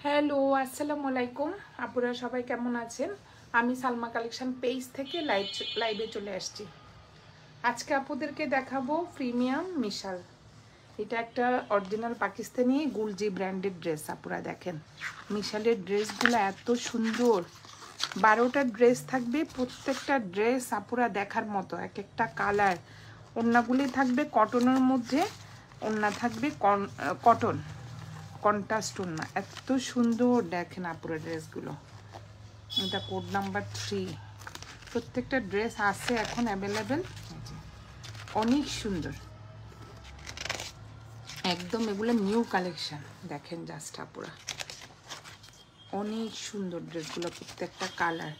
Hello, আসসালামু আলাইকুম। আপুরা সবাই কেমন আছেন? আমি সালমা কালেকশন পেজ থেকে লাইভে চলে আসছি। আজকে আপুদেরকে দেখাবো প্রিমিয়াম মিশাল। এটা একটা অরিজিনাল পাকিস্তানি গুলজি ব্র্যান্ডের ড্রেস। আপুরা দেখেন মিশালের ড্রেসগুলো এত সুন্দর। 12টা ড্রেস থাকবে, প্রত্যেকটা ড্রেস আপুরা দেখার মতো, এক একটা কালার। ওড়নাগুলি থাকবে কটনের মধ্যে, ওড়না থাকবে কটন কন্ট্রাস্ট ওড়না। এত সুন্দর দেখেন আপুরা ড্রেসগুলো। এটা কোড নাম্বার 3। প্রত্যেকটা ড্রেস আছে এখন অ্যাভেলেবেল। অনেক সুন্দর, একদম এগুলো নিউ কালেকশন। দেখেন জাস্ট আপুরা, অনেক সুন্দর ড্রেসগুলো, প্রত্যেকটা কালার।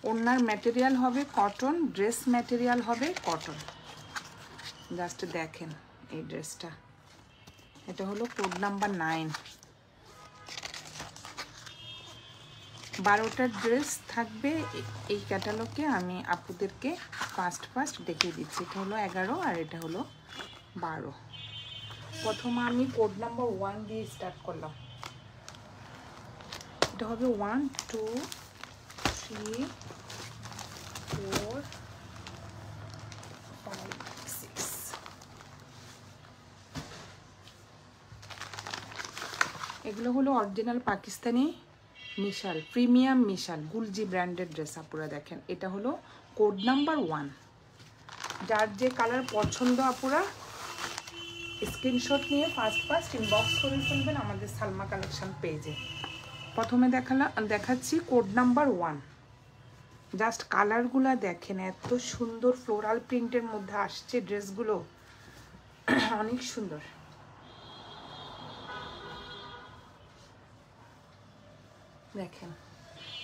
ওড়নার ম্যাটেরিয়াল হবে কটন, ড্রেস ম্যাটেরিয়াল হবে কটন। জাস্ট দেখেন এই ড্রেসটা, এটা হলো কোড নাম্বার 9। 12টা ড্রেস থাকবে এই ক্যাটালগে। আমি আপুদেরকে ফার্স্ট দেখিয়ে দিচ্ছি। এটা হলো 11 আর এটা হলো 12। প্রথমে আমি কোড নাম্বার 1 দিয়ে স্টার্ট করলাম। এটা হবে 1 2 3 4 5 6। এগুলো হলো অরিজিনাল পাকিস্তানি মিশাল, প্রিমিয়াম মিশাল গুলজি ব্র্যান্ডের ড্রেস। আপুরা দেখেন এটা হলো কোড নাম্বার 1। যার যে কালার পছন্দ আপুরা স্ক্রিনশট নিয়ে ফার্স্ট ইনবক্স করে ফেলবেন আমাদের সালমা কালেকশন পেজে। প্রথমে দেখাচ্ছি কোড নাম্বার 1। জাস্ট কালারগুলো দেখেন, এত সুন্দর ফ্লোরাল প্রিন্টের মধ্যে আসছে ড্রেসগুলো, অনেক সুন্দর। দেখেন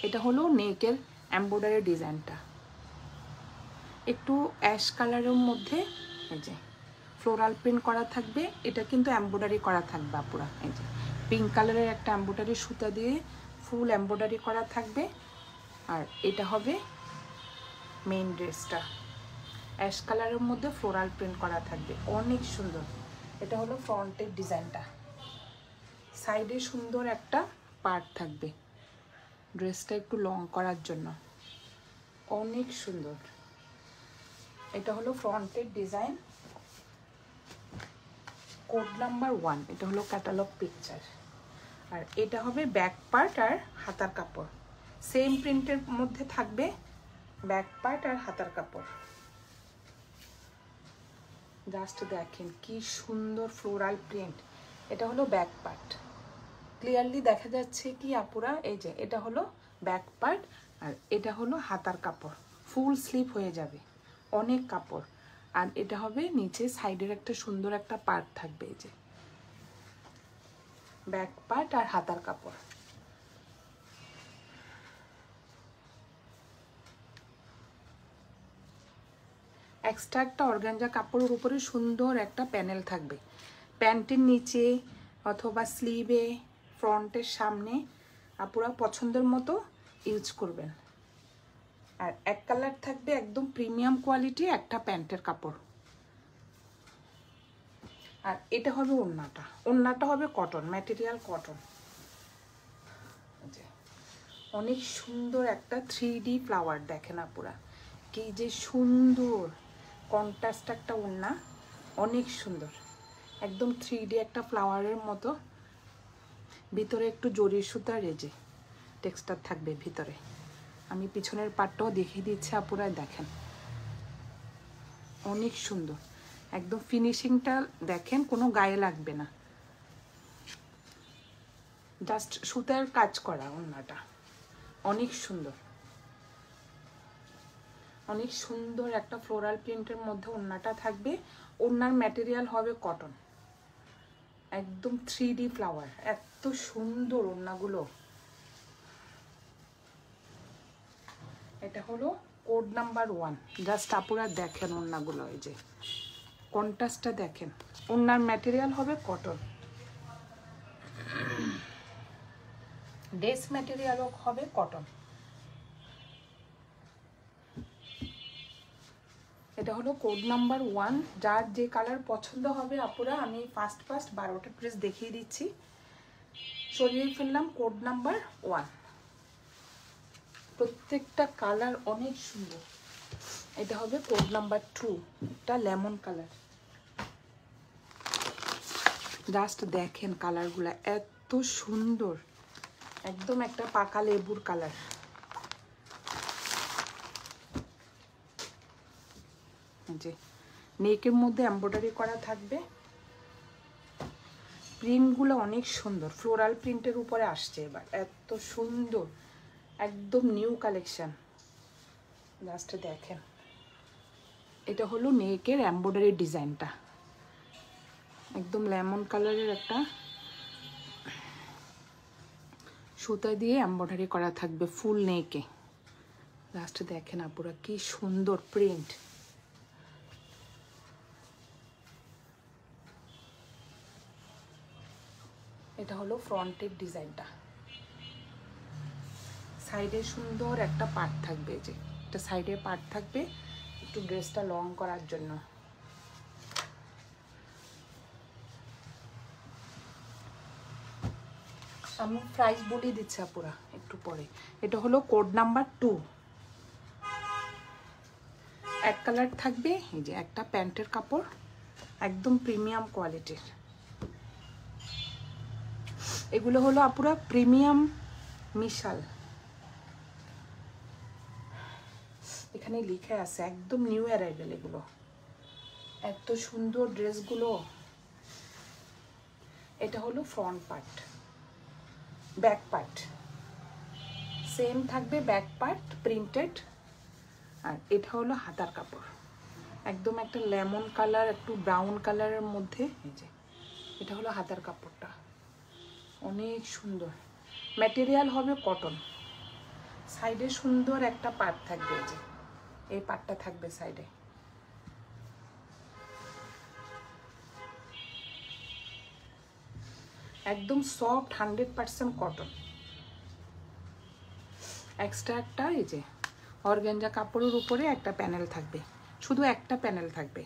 এটা হলো নেকের এমব্রয়ডারি ডিজাইনটা, একটু অ্যাশ কালারের মধ্যে এই যে ফ্লোরাল প্রিন্ট করা থাকবে। এটা কিন্তু এমব্রয়ডারি করা থাকবে আপুরা। এই যে পিঙ্ক কালারের একটা এমব্রয়ডারি সুতা দিয়ে ফুল এমব্রয়ডারি করা থাকবে। আর এটা হবে মেইন ড্রেসটা, অ্যাশ কালারের মধ্যে ফ্লোরাল প্রিন্ট করা থাকবে, অনেক সুন্দর। এটা হলো ফ্রন্টের ডিজাইনটা, সাইডে সুন্দর একটা পার্ট থাকবে ড্রেসটা একটু লং করার জন্য, অনেক সুন্দর। এটা হলো ফ্রন্টের ডিজাইন, কোড নাম্বার 1। এটা হলো ক্যাটালগ পিকচার। আর এটা হবে ব্যাক পার্ট আর হাতার কাপড়, সেম প্রিন্টের মধ্যে থাকবে ব্যাক পার্ট আর হাতার কাপড়। জাস্ট দেখেন কি সুন্দর ফ্লোরাল প্রিন্ট। এটা হলো ব্যাক পার্ট, ক্লিয়ারলি দেখা যাচ্ছে কি আপুরা? এই যে এটা হলো ব্যাক পার্ট আর এটা হলো হাতার কাপড়, ফুল স্লিভ হয়ে যাবে, অনেক কাপড়। আর এটা হবে নিচে সাইডের একটা সুন্দর একটা পার্ট থাকবে, এই যে ব্যাক পার্ট আর হাতার কাপড়। এক্সট্রা একটা অর্গানজা কাপড়ের উপরে সুন্দর একটা প্যানেল থাকবে, প্যান্টের নিচে অথবা স্লিভে, ফ্রন্টের সামনে আপুরা পছন্দের মতো ইউজ করবেন। আর এক কালার থাকবে একদম প্রিমিয়াম কোয়ালিটি একটা প্যান্টের কাপড়। আর এটা হবে ওড়নাটা, ওড়নাটা হবে কটন ম্যাটেরিয়াল, কটন। অনেক সুন্দর একটা 3D ফ্লাওয়ার দেখেন আপুরা, কি যে সুন্দর কন্ট্রাস্ট একটা ওড়না, অনেক সুন্দর, একদম 3D একটা ফ্লাওয়ারের মতো। ভিতরে একটু জরি সুতার এই যে টেক্সচার থাকবে ভিতরে। আমি পিছনের পাটটাও দেখিয়ে দিচ্ছি আপুরা, দেখেন অনেক সুন্দর, একদম ফিনিশিংটা দেখেন, কোনো গায়ে লাগবে না, জাস্ট সুতার কাজ করা ওড়নাটা, অনেক সুন্দর। অনেক সুন্দর একটা ফ্লোরাল প্রিন্টের মধ্যে ওড়নাটা থাকবে। ওড়নার ম্যাটেরিয়াল হবে কটন, একদম 3D ফ্লাওয়ার, এত সুন্দর ওড়নাগুলো। এটা হলো কোড নাম্বার 1। জাস্ট আপুরা দেখেন ওড়নাগুলো, এই যে কন্ট্রাস্টটা দেখেন। ওড়নার ম্যাটেরিয়াল হবে কটন, ড্রেস ম্যাটেরিয়ালও হবে কটন। এটা হলো কোড নাম্বার 1। যার যে কালার পছন্দ হবে আপুরা, আমি ফার্স্ট 12টা ড্রেস দেখিয়ে দিচ্ছি। সরিয়ে ফেললাম কোড নাম্বার 1। প্রত্যেকটা কালার অনেক সুন্দর। এটা হবে কোড নাম্বার 2, এটা লেমন কালার। জাস্ট দেখেন কালারগুলো এত সুন্দর, একদম একটা পাকা লেবুর কালার। যে নেকের মধ্যে এমব্রয়ডারি করা থাকবে, প্রিন্টগুলো অনেক সুন্দর, ফ্লোরাল প্রিন্টের উপরে আসছে এবার, এত সুন্দর, একদম নিউ কালেকশন। জাস্ট দেখেন, এটা হলো নেকের এমব্রয়ডারি ডিজাইনটা, একদম লেমন কালারের একটা সুতা দিয়ে এমব্রয়ডারি করা থাকবে ফুল নেকে। জাস্ট দেখেন আপুরা কি সুন্দর প্রিন্ট। এটা হলো ফ্রন্টের ডিজাইনটা, সাইডে সুন্দর একটা পার্ট থাকবে, যে একটা সাইডে পার্ট থাকবে একটু ড্রেসটা লং করার জন্য। আমি প্রাইস বলে দিচ্ছি আপুরা একটু পরে। এটা হলো কোড নাম্বার 2। এক কালার থাকবে, এই যে একটা প্যান্টের কাপড়, একদম প্রিমিয়াম কোয়ালিটির। এগুলো হলো আপুরা প্রিমিয়াম মিশাল, এখানে লিখে আছে একদম নিউ অ্যারাইভেল। এগুলো এত সুন্দর ড্রেসগুলো। এটা হলো front part, back part same থাকবে, ব্যাক পার্ট প্রিন্টেড। আর এটা হলো হাতার কাপড়, একদম একটা লেমন কালার একটু ব্রাউন কালারের মধ্যে। এই যে এটা হলো হাতার কাপড়টা, অনেক সুন্দর। ম্যাটেরিয়াল হবে কটন, সাইডে সুন্দর একটা পার্ট থাকবে, এই যে এই পার্টটা থাকবে সাইডে। একদম সফট 100% কটন। এক্সট্রা একটা এই যে অর্গানজা কাপড়ের উপরে একটা প্যানেল থাকবে, শুধু একটা প্যানেল থাকবে।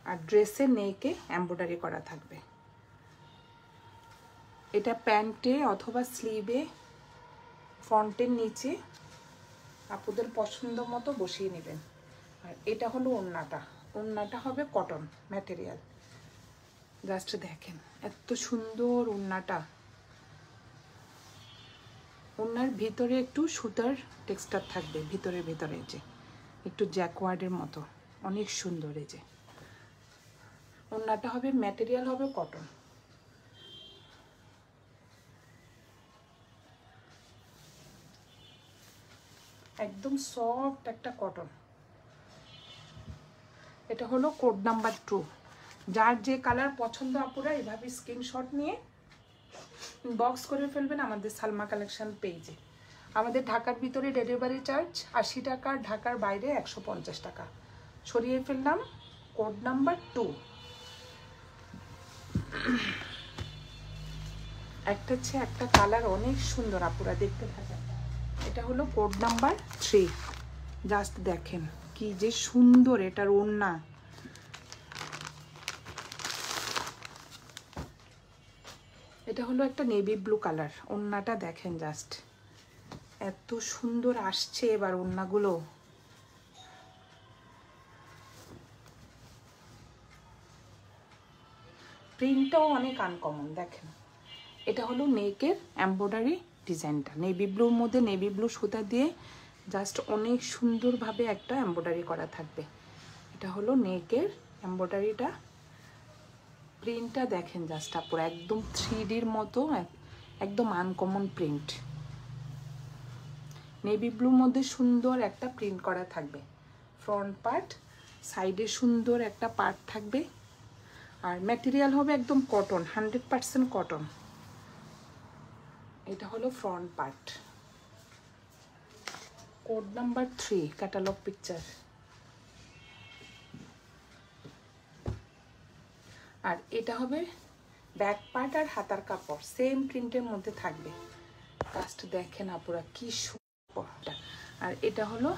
আর ড্রেসের নেকে এমব্রয়ডারি করা থাকবে। এটা প্যান্টে অথবা স্লিভে, ফ্রন্টের নিচে আপুদের পছন্দ মতো বসিয়ে নেবেন। আর এটা হলো ওড়নাটা, ওড়নাটা হবে কটন ম্যাটেরিয়াল। জাস্ট দেখেন এত সুন্দর ওড়নাটা। ওড়নার ভিতরে একটু সুতার টেক্সচার থাকবে, ভিতরে ভিতরে যে একটু জ্যাকওয়ার্ডের মতো, অনেক সুন্দর। এই যে ওড়নাটা হবে ম্যাটেরিয়াল হবে কটন। একদম সফট একটা কটন। এটা হলো কোড নাম্বার 2। যার যে কালার পছন্দ আপুরা এভাবে স্ক্রিনশট নিয়ে বক্স করে ফেলবেন আমাদের সালমা কালেকশন পেজে। আমাদের ঢাকার ভিতরে ডেলিভারি চার্জ 80 টাকা, ঢাকার বাইরে 150 টাকা। সরিয়ে ফেললাম কোড নাম্বার 2। একটা হচ্ছে একটা কালার অনেক সুন্দর, আপুরা দেখতে থাকেন। এটা হলো কোড নাম্বার 3। জাস্ট দেখেন কি যে সুন্দর এটার ওড়না। এটা হলো একটা নেভি ব্লু কালার, ওড়নাটা দেখেন জাস্ট এত সুন্দর আসছে এবার ওড়নাগুলো। প্রিন্টটাও অনেক আনকমন দেখেন। এটা হলো নেকের এমব্রয়ডারি ডিজাইনটা, নেভি ব্লুর মধ্যে নেভি ব্লু সুতা দিয়ে জাস্ট অনেক সুন্দরভাবে একটা এমব্রয়ডারি করা থাকবে। এটা হলো নেকের এমব্রয়ডারিটা। প্রিন্টটা দেখেন জাস্ট আপুরা, একদম 3Dর মতো, একদম আনকমন প্রিন্ট। নেভি ব্লুর মধ্যে সুন্দর একটা প্রিন্ট করা থাকবে ফ্রন্ট পার্ট, সাইডে সুন্দর একটা পার্ট থাকবে। আর ম্যাটেরিয়াল হবে একদম কটন, 100% কটন। এটা হলো front part. Code number 3 catalogue picture. আর এটা হবে ব্যাক পার্ট আর হাতার কাপড় সেম প্রিন্টের মধ্যে থাকবে। জাস্ট দেখেন আপুরা কি সুন্দর। আর এটা হলো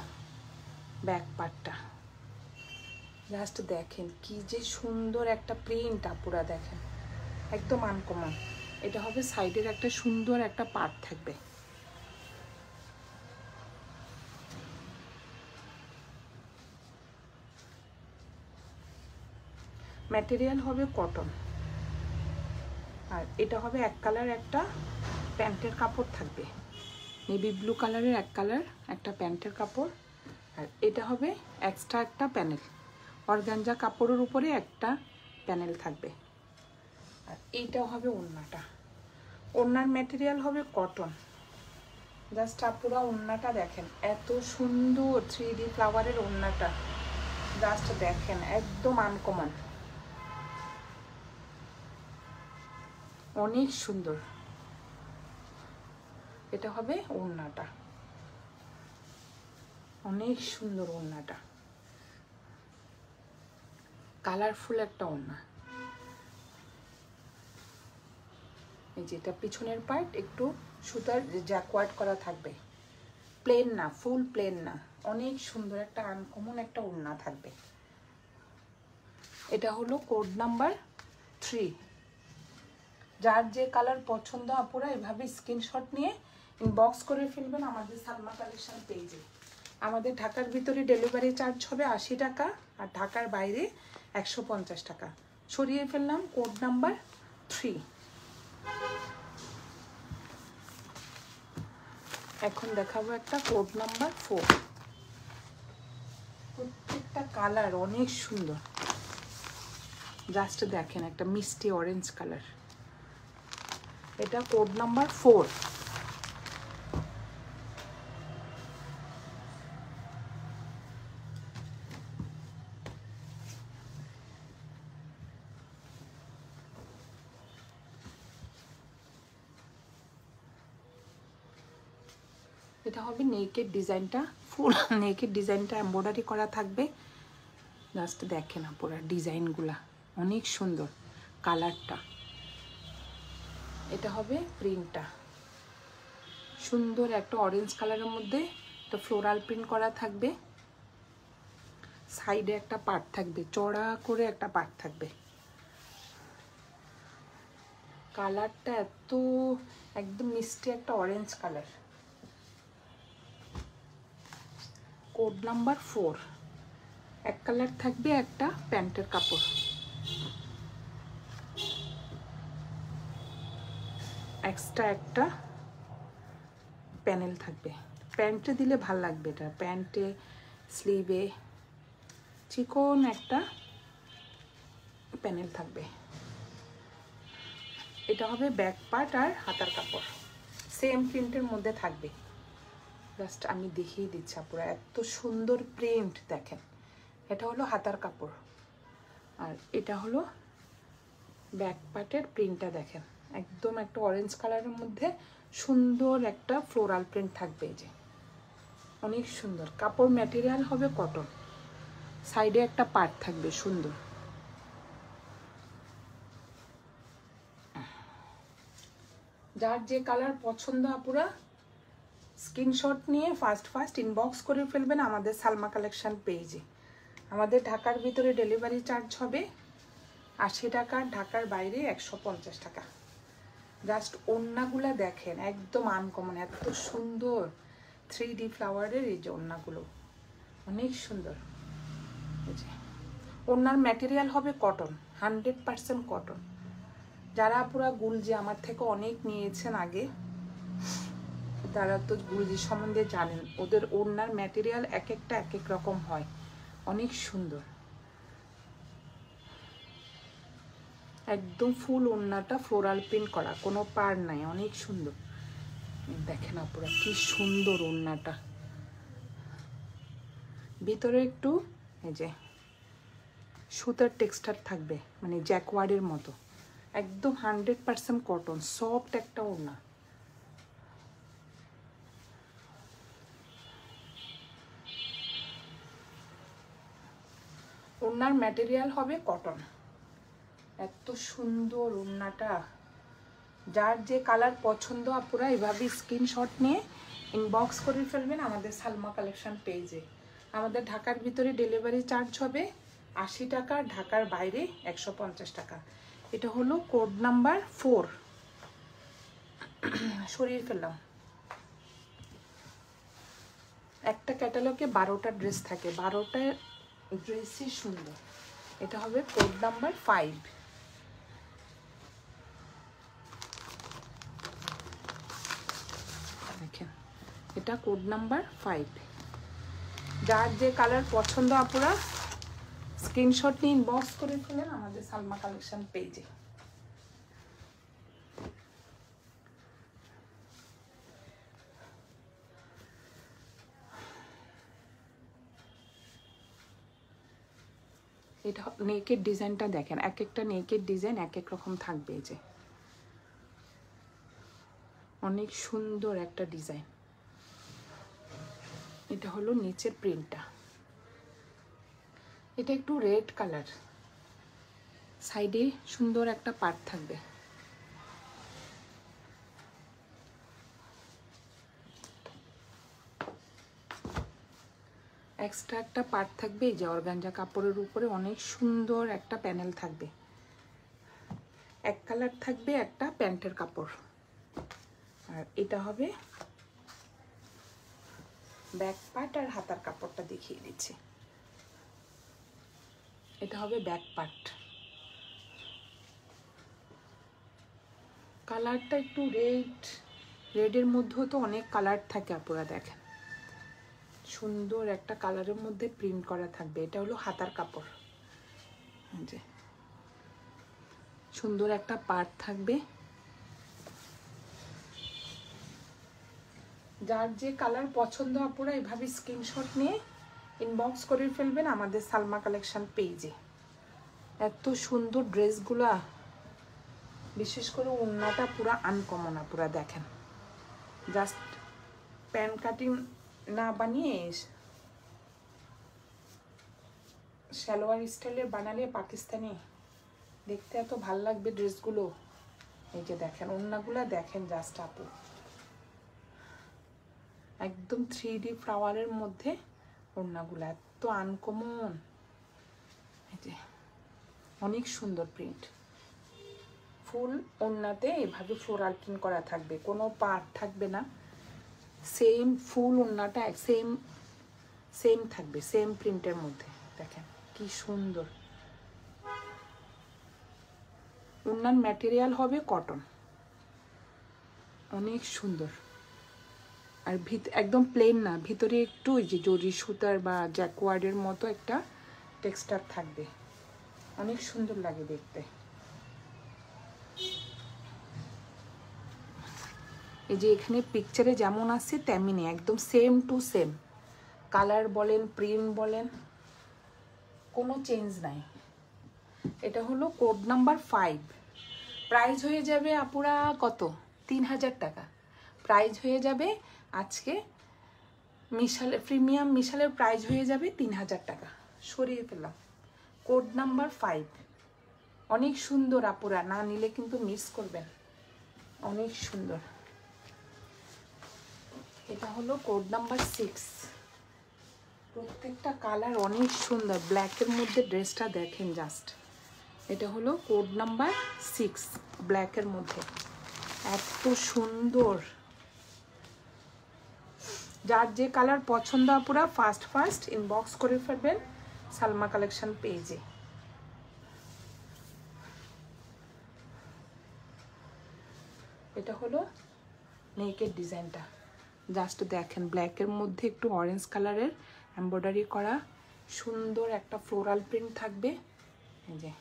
ব্যাক পার্টটা। জাস্ট দেখেন কি যে সুন্দর একটা প্রিন্ট আপুরা, দেখেন একদম আনকমন। এটা হবে সাইডের একটা সুন্দর একটা পার্ট থাকবে। ম্যাটেরিয়াল হবে কটন। আর এটা হবে এক কালার একটা প্যান্টের কাপড় থাকবে, নেভি ব্লু কালারের এক কালার একটা প্যান্টের কাপড়। আর এটা হবে এক্সট্রা একটা প্যানেল, অর্গানজা কাপড়ের উপরে একটা প্যানেল থাকবে। আর এইটাও হবে ওড়নাটা, ওড়নার ম্যাটেরিয়াল হবে কটন। জাস্ট আপুরা ওড়নাটা দেখেন, এত সুন্দর 3D ফ্লাওয়ারের ওড়নাটা, জাস্ট দেখেন একদম আনকমন, অনেক সুন্দর। এটা হবে ওড়নাটা, অনেক সুন্দর ওড়নাটা, কালারফুল একটা ওড়না। এই যে এটা পিছনের পার্ট একটু সুতার জ্যাকওয়ার্ড করা থাকবে, প্লেন না, ফুল প্লেন না, অনেক সুন্দর একটা আনকমন একটা ওড়না থাকবে। এটা হলো কোড নাম্বার 3। যার যে কালার পছন্দ আপুরা এভাবে স্ক্রিনশট নিয়ে ইনবক্স করে ফেলবেন আমাদের সালমা কালেকশন পেজে। আমাদের ঢাকার ভিতরে ডেলিভারি চার্জ হবে 80 টাকা, আর ঢাকার বাইরে 150 টাকা। সরিয়ে ফেললাম কোড নাম্বার 3। এখন দেখাবো একটা কোড নাম্বার 4। প্রত্যেকটা কালার অনেক সুন্দর, জাস্ট দেখেন একটা মিষ্টি অরেঞ্জ কালার। এটা কোড নাম্বার 4। এটা হবে নেকের ডিজাইনটা, ফুল নেকের ডিজাইনটা এমব্রয়ডারি করা থাকবে। জাস্ট দেখেন পুরো ডিজাইনগুলা অনেক সুন্দর, কালারটা। এটা হবে প্রিন্টটা, সুন্দর একটা অরেঞ্জ কালারের মধ্যে একটা ফ্লোরাল প্রিন্ট করা থাকবে। সাইডে একটা পার্ট থাকবে, চড়া করে একটা পার্ট থাকবে। কালারটা এত একদম মিষ্টি একটা অরেঞ্জ কালার। Code number 4। এক কালার থাকবে একটা প্যান্টের কাপড়, এক্সট্রা একটা প্যানেল থাকবে। প্যান্টে দিলে ভাল লাগবে, এটা প্যান্টে স্লিভে চিকন একটা প্যানেল থাকবে। এটা হবে ব্যাক পার্ট আর হাতার কাপড়, সেম প্রিন্টের মধ্যে থাকবে। জাস্ট আমি দেখিয়ে দিচ্ছি পুরো, এত সুন্দর প্রিন্ট দেখেন। এটা হলো হাতার কাপড়, আর এটা হলো ব্যাক পার্টের প্রিন্টটা দেখেন, একদম একটা অরেঞ্জ কালারের মধ্যে সুন্দর একটা ফ্লোরাল প্রিন্ট থাকবে। এই যে অনেক সুন্দর। কাপড় ম্যাটেরিয়াল হবে কটন, সাইডে একটা পার্ট থাকবে সুন্দর। যার যে কালার পছন্দ আপুরা স্ক্রিনশট নিয়ে ফার্স্ট ইনবক্স করে ফেলবেন আমাদের সালমা কালেকশন পেজে। আমাদের ঢাকার ভিতরে ডেলিভারি চার্জ হবে 80 টাকা, ঢাকার বাইরে 150 টাকা। জাস্ট ওড়নাগুলা দেখেন একদম আনকমন, এত সুন্দর 3D ফ্লাওয়ারের এই যে ওড়নাগুলো অনেক সুন্দর। এই যে ওড়নার ম্যাটেরিয়াল হবে কটন, 100% কটন। যারা পুরা গুলজি আমার থেকে অনেক নিয়েছেন আগে, তারা তো গুলজি সম্বন্ধে জানেন। ওদের ওড়নার ম্যাটেরিয়াল এক একটা এক এক রকম হয়, অনেক সুন্দর। একদম ফুল ওড়নাটা ফ্লোরাল প্রিন্ট করা, কোনো পার নাই, অনেক সুন্দর। দেখেন আপুরা কি সুন্দর ওড়নাটা। ভিতরে একটু এই যে সুতার টেক্সচার থাকবে, মানে জ্যাকওয়ার্ডের মতো, একদম 100% কটন, সফট একটা ওড়না। ওড়নার ম্যাটেরিয়াল হবে কটন, এত সুন্দর ওড়নাটা। যার যে কালার পছন্দ আপুরা এভাবে স্ক্রিনশট নিয়ে ইনবক্স করে ফেলবেন আমাদের সালমা কালেকশন পেজে। আমাদের ঢাকার ভিতরে ডেলিভারি চার্জ হবে 80 টাকা, ঢাকার বাইরে 150 টাকা। এটা হলো কোড নাম্বার 4। সরিয়ে ফেললাম। একটা ক্যাটালগে 12টা ড্রেস থাকে, 12টা ড্রেসই সুন্দর। এটা হবে কোড নাম্বার 5। দেখেন এটা কোড নাম্বার 5। যার যে কালার পছন্দ আপুরা স্ক্রিনশট নিয়ে ইনবক্স করে ফেলেন আমাদের সালমা কালেকশন পেজে। এটা নেকের ডিজাইনটা দেখেন, এক একটা নেকের ডিজাইন এক এক রকম থাকবে। এই যে অনেক সুন্দর একটা ডিজাইন। এটা হলো নিচের প্রিন্টটা, এটা একটু রেড কালার, সাইডে সুন্দর একটা পার্ট থাকবে। এক্সট্রা একটা পার্ট থাকবে, এই যে অর্গানজা কাপড়ের উপরে অনেক সুন্দর একটা প্যানেল থাকবে। এক কালার থাকবে একটা প্যান্টের কাপড়। আর এটা হবে ব্যাক পার্ট, আর হাতার কাপড়টা দেখিয়ে দিচ্ছি। এটা হবে ব্যাক পার্ট। কালারটা একটু রেডের মধ্যেও তো অনেক কালার থাকে আপুরা, দেখেন সুন্দর একটা কালারের মধ্যে প্রিন্ট করা থাকবে। এটা হলো হাতার কাপড়, যে সুন্দর একটা পার্ট থাকবে। যার যে কালার পছন্দ আপুরা এভাবে স্ক্রিনশট নিয়ে ইনবক্স করে ফেলবেন আমাদের সালমা কালেকশন পেজে। এত সুন্দর ড্রেসগুলা, বিশেষ করে ওড়নাটা পুরা আনকমন আপুরা, দেখেন জাস্ট প্যান্ট কাটিং না বানিয়ে সালোয়ার স্টাইলের বানালে পাকিস্তানি দেখতে এত ভাল লাগবে ড্রেসগুলো। এই যে দেখেন ওড়নাগুলা দেখেন জাস্ট আপু, একদম 3D ফ্লাওয়ারের মধ্যে ওড়নাগুলো এত আনকমন। এই যে অনেক সুন্দর প্রিন্ট, ফুল ওড়নাতে এভাবে ফ্লোরাল প্রিন্ট করা থাকবে, কোনো পার্ট থাকবে না, সেম ফুল ওড়নাটা সেম থাকবে, সেম প্রিন্টের মধ্যে। দেখেন কি সুন্দর। ওড়নার ম্যাটেরিয়াল হবে কটন, অনেক সুন্দর। আর একদম প্লেন না, ভিতরে একটু ওই যে জরি সুতার বা জ্যাকওয়ার্ডের মতো একটা টেক্সচার থাকবে, অনেক সুন্দর লাগে দেখতে। এই যে এখানে পিকচারে যেমন আছে তেমনি একদম সেম টু সেম, কালার বলেন প্রিন্ট বলেন কোনো চেঞ্জ নাই। এটা হলো কোড নাম্বার 5। প্রাইস হয়ে যাবে আপুরা কত? 3000 টাকা প্রাইস হয়ে যাবে আজকে। প্রিমিয়াম মিশালের প্রাইস হয়ে যাবে 3000 টাকা। সরিয়ে ফেললাম। কোড নাম্বার 5 অনেক সুন্দর আপুরা, না নিলে কিন্তু মিস করবেন, অনেক সুন্দর। এটা হলো কোড নাম্বার 6। প্রত্যেকটা কালার অনেক সুন্দর, ব্ল্যাকের মধ্যে ড্রেসটা দেখেন জাস্ট। এটা হলো কোড নাম্বার 6 ব্ল্যাকের মধ্যে, এত সুন্দর। যার যে কালার পছন্দ আপুরা ফার্স্ট ইনবক্স করে ফেলবেন সালমা কালেকশন পেজে। এটা হলো নেকের ডিজাইনটা, জাস্ট দেখেন ব্ল্যাকের মধ্যে একটু অরেঞ্জ কালারের এমব্রয়ডারি করা সুন্দর একটা ফ্লোরাল প্রিন্ট থাকবে। এই যে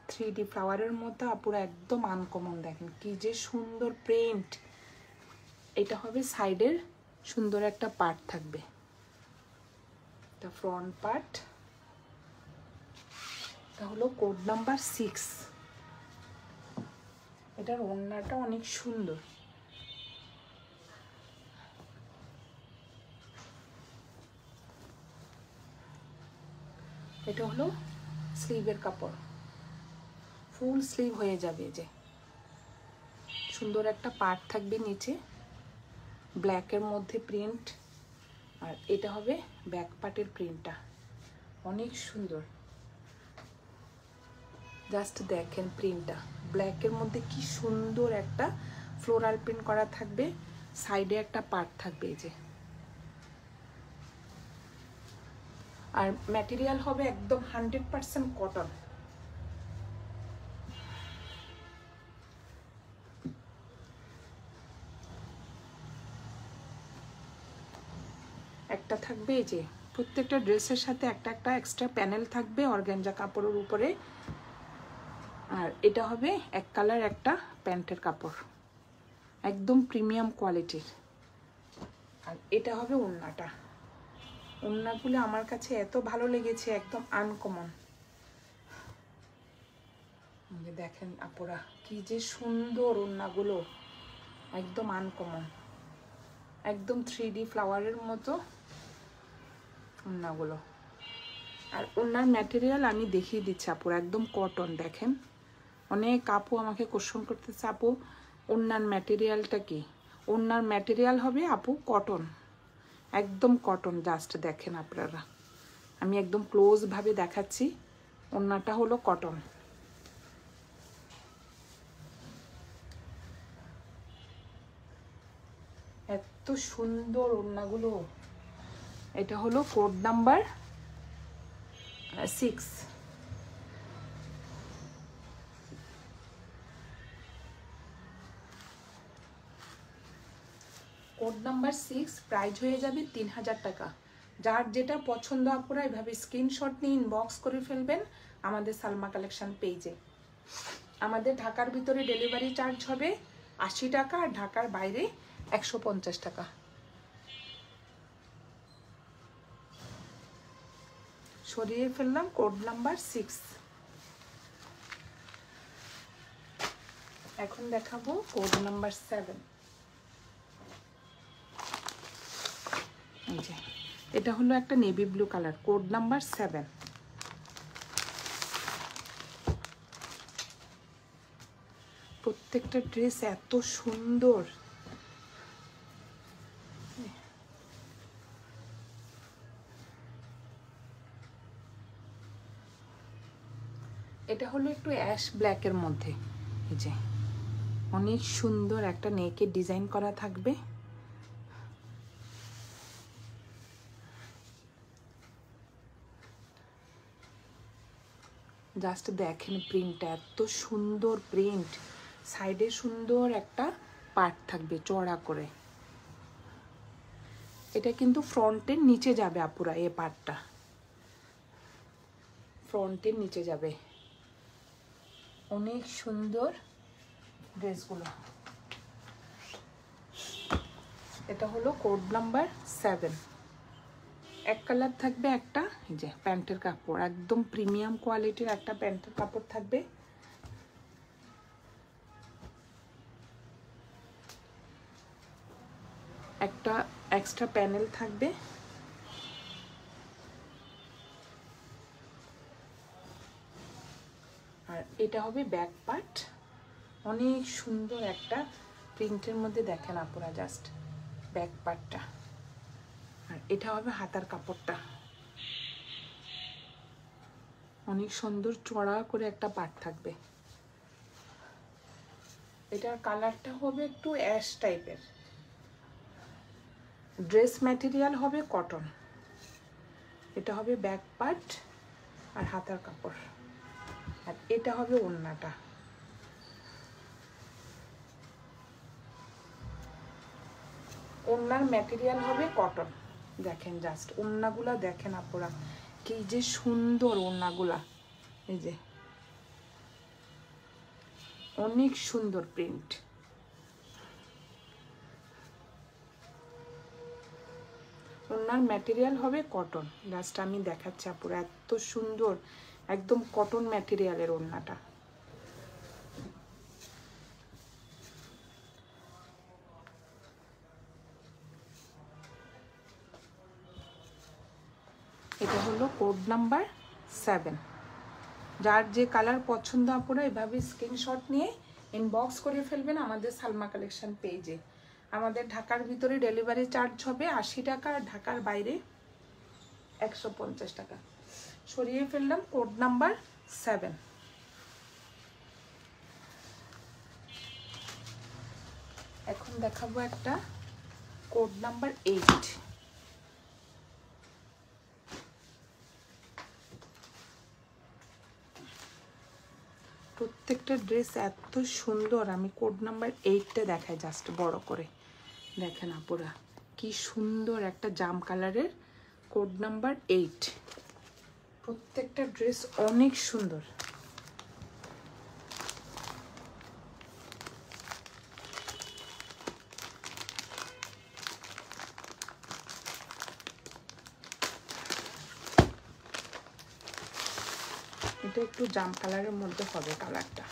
3D ফ্লাওয়ারের মতো আপুরা একদম আনকমন, দেখেন কি যে সুন্দর প্রিন্ট। এটা হবে সাইডের সুন্দর একটা পার্ট থাকবে, এটা ফ্রন্ট পার্ট। এটা হলো কোড নাম্বার 6। এটার ওড়নাটা অনেক সুন্দর। এটা হলো স্লিভের কাপড়, ফুল স্লিভ হয়ে যাবে। যে সুন্দর একটা পার্ট থাকবে নিচে ব্ল্যাকের মধ্যে প্রিন্ট, আর এটা হবে ব্যাক পার্টের প্রিন্টটা, অনেক সুন্দর। জাস্ট দেখেন প্রিন্টটা, ব্ল্যাকের মধ্যে কি সুন্দর একটা ফ্লোরাল প্রিন্ট করা থাকবে, সাইডে একটা পার্ট থাকবে এই যে। আর ম্যাটেরিয়াল হবে একদম 100% কটন। একটা থাকবে এই যে, প্রত্যেকটা ড্রেসের সাথে একটা একটা এক্সট্রা প্যানেল থাকবে অর্গানজা কাপড়ের উপরে। আর এটা হবে এক কালার একটা প্যান্টের কাপড়, একদম প্রিমিয়াম কোয়ালিটির। আর এটা হবে ওড়নাটা। ওড়নাগুলো আমার কাছে এত ভালো লেগেছে, একদম আনকমন। দেখেন আপুরা কি যে সুন্দর ওড়নাগুলো, একদম আনকমন, একদম 3D ফ্লাওয়ারের মতো ওড়নাগুলো। আর ওড়নার ম্যাটেরিয়াল আমি দেখিয়ে দিচ্ছি আপুরা, একদম কটন। দেখেন অনেক আপু আমাকে কোশ্চেন করতেছে, আপু ওড়নার ম্যাটেরিয়ালটা কি? ওড়নার ম্যাটেরিয়াল হবে আপু কটন, একদম কটন। জাস্ট দেখেন আপনারা, আমি একদম ক্লোজ ভাবে দেখাচ্ছি। ওড়নাটা হলো কটন। এত সুন্দর ওড়নাগুলো। এটা হলো code number 6। Code number 6, price হয়ে যাবে 3000 টাকা। যার যেটা পছন্দ আপুরা এভাবে স্ক্রিনশট নিয়ে ইনবক্স করে ফেলবেন আমাদের সালমা কালেকশন পেজে। আমাদের ঢাকার ভিতরে ডেলিভারি চার্জ হবে 80 টাকা, আর ঢাকার বাইরে 150 টাকা। সরিয়ে ফেললাম কোড নাম্বার 6। এখন দেখাবো কোড নাম্বার 7। এই যে এটা হলো একটা navy blue colour, code number 7। প্রত্যেকটা ড্রেস এত সুন্দর। এটা হলো একটু অ্যাশ ব্ল্যাকের মধ্যে, এই যে অনেক সুন্দর একটা নেকের ডিজাইন করা থাকবে। জাস্ট দেখেন প্রিন্টটা, এত সুন্দর প্রিন্ট। সাইডে সুন্দর একটা পার্ট থাকবে চড়া করে। এটা কিন্তু ফ্রন্টের নিচে যাবে আপুরা, এই পার্টটা ফ্রন্টের নিচে যাবে। অনেক সুন্দর ড্রেসগুলো। এটা হলো কোড নাম্বার 7। এক কালার থাকবে একটা, এই যে প্যান্টের কাপড়, একদম প্রিমিয়াম কোয়ালিটির একটা প্যান্টের কাপড় থাকবে। একটা এক্সট্রা প্যানেল থাকবে। আর এটা হবে ব্যাক পার্ট, অনেক সুন্দর একটা প্রিন্টের মধ্যে। দেখেন আপুরা জাস্ট ব্যাক পার্টটা। আর এটা হবে হাতার কাপড়টা, অনেক সুন্দর চড়া করে একটা পার্ট থাকবে। এটার কালারটা হবে একটু অ্যাশ টাইপের। ড্রেস ম্যাটেরিয়াল হবে কটন। এটা হবে ব্যাক পার্ট আর হাতার কাপড়। আর এটা হবে ওড়নাটা। ওড়নার ম্যাটেরিয়াল হবে কটন। দেখেন জাস্ট ওড়নাগুলা দেখেন আপুরা, কি যে সুন্দর ওড়নাগুলা। এই যে অনেক সুন্দর প্রিন্ট। ওড়নার ম্যাটেরিয়াল হবে কটন। জাস্ট আমি দেখাচ্ছি আপুরা, এত সুন্দর একদম কটন ম্যাটেরিয়ালের ওড়নাটা। এটা হলো কোড নাম্বার 7। যার যে কালার পছন্দ আপুরা এভাবে স্ক্রিনশট নিয়ে ইনবক্স করে ফেলবেন আমাদের সালমা কালেকশন পেজে। আমাদের ঢাকার ভিতরে ডেলিভারি চার্জ হবে 80 টাকা, আর ঢাকার বাইরে 150 টাকা। সরিয়ে ফেললাম কোড নাম্বার 7। এখন দেখাবো একটা কোড নাম্বার 8। প্রত্যেকটা ড্রেস এত সুন্দর। আমি কোড নাম্বার 8টা দেখাই জাস্ট বড় করে, দেখেন আপুরা কি সুন্দর একটা জাম কালারের কোড নাম্বার 8। প্রত্যেকটা ড্রেস অনেক সুন্দর। এটা একটু জাম কালারের মধ্যে হবে কালারটা।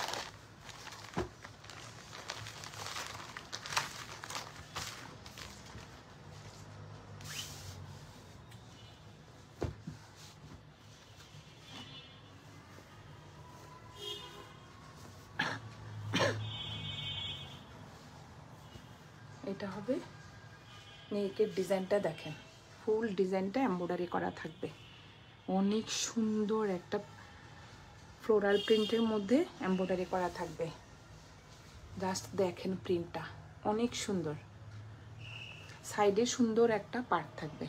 এটা হবে নেকের ডিজাইনটা, দেখেন ফুল ডিজাইনটা এমব্রয়ডারি করা থাকবে। অনেক সুন্দর একটা ফ্লোরাল প্রিন্টের মধ্যে এমব্রয়ডারি করা থাকবে। জাস্ট দেখেন প্রিন্টটা অনেক সুন্দর। সাইডে সুন্দর একটা পার্ট থাকবে।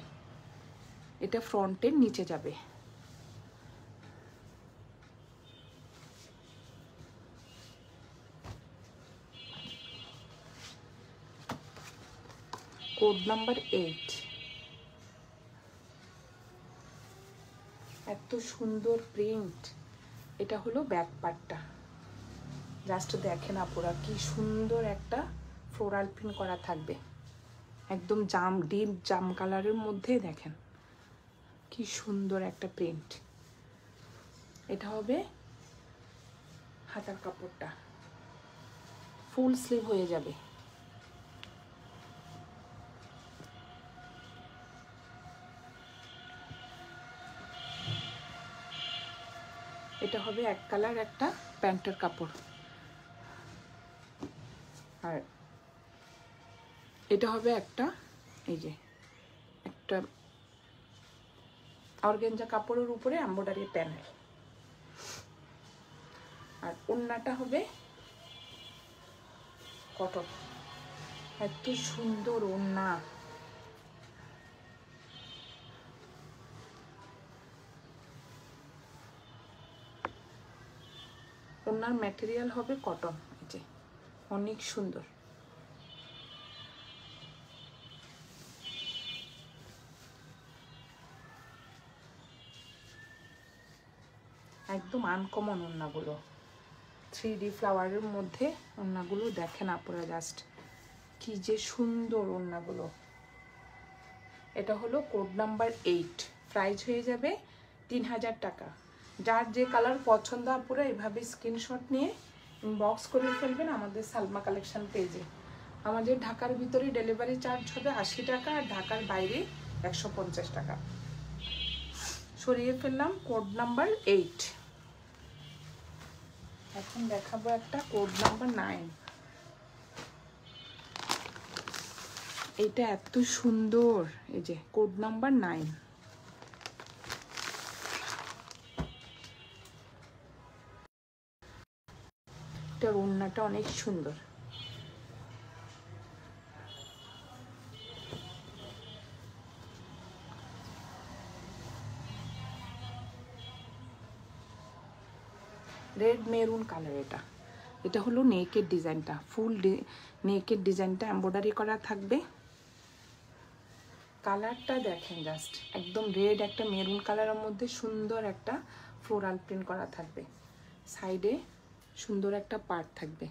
এটা ফ্রন্টের নিচে যাবে। Code number 8। এত সুন্দর প্রিন্ট। এটা হলো ব্যাক পার্টটা। জাস্ট দেখেন আপুরা কি সুন্দর একটা ফ্লোরাল প্রিন্ট করা থাকবে। একদম ডিপ জাম কালারের মধ্যে দেখেন কি সুন্দর একটা প্রিন্ট। এটা হবে হাতার কাপড়টা, ফুল স্লিভ হয়ে যাবে। এটা হবে এক কালার একটা প্যান্টের কাপড়, আর এটা হবে একটা এই যে একটা অর্গানজা কাপড়ের উপরে এমব্রয়ডারি প্যানেল। আর ওড়নাটা হবে কটন। এত সুন্দর ওড়না। ওড়নার ম্যাটেরিয়াল হবে কটন। এই যে অনেক সুন্দর। একদম আনকমন ওড়নাগুলো, 3D ফ্লাওয়ারের মধ্যে ওড়নাগুলো দেখেন আপনারা জাস্ট কি যে সুন্দর ওড়নাগুলো। এটা হলো কোড নাম্বার 8। প্রাইস হয়ে যাবে 3000 টাকা। যার যে কালার পছন্দ আপুরা এভাবে স্ক্রিনশট নিয়ে ইনবক্স করে ফেলবেন আমাদের সালমা কালেকশন পেজে। আমাদের ঢাকার ভিতরে ডেলিভারি চার্জ হবে 80 টাকা, আর ঢাকার বাইরে 150 টাকা। সরিয়ে ফেললাম কোড নাম্বার 8। এখন দেখাবো একটা কোড নাম্বার 9। এটা এত সুন্দর। এই যে কোড নাম্বার 9। এটার ওড়নাটা অনেক সুন্দর। Red maroon colour. এটা হলো নেকের ডিজাইনটা, ফুল নেকের ডিজাইনটা এমব্রয়ডারি করা থাকবে। কালারটা দেখেন জাস্ট একদম রেড একটা মেরুন কালারের মধ্যে সুন্দর একটা ফ্লোরাল প্রিন্ট করা থাকবে। সাইডে সুন্দর একটা পার্ট থাকবে।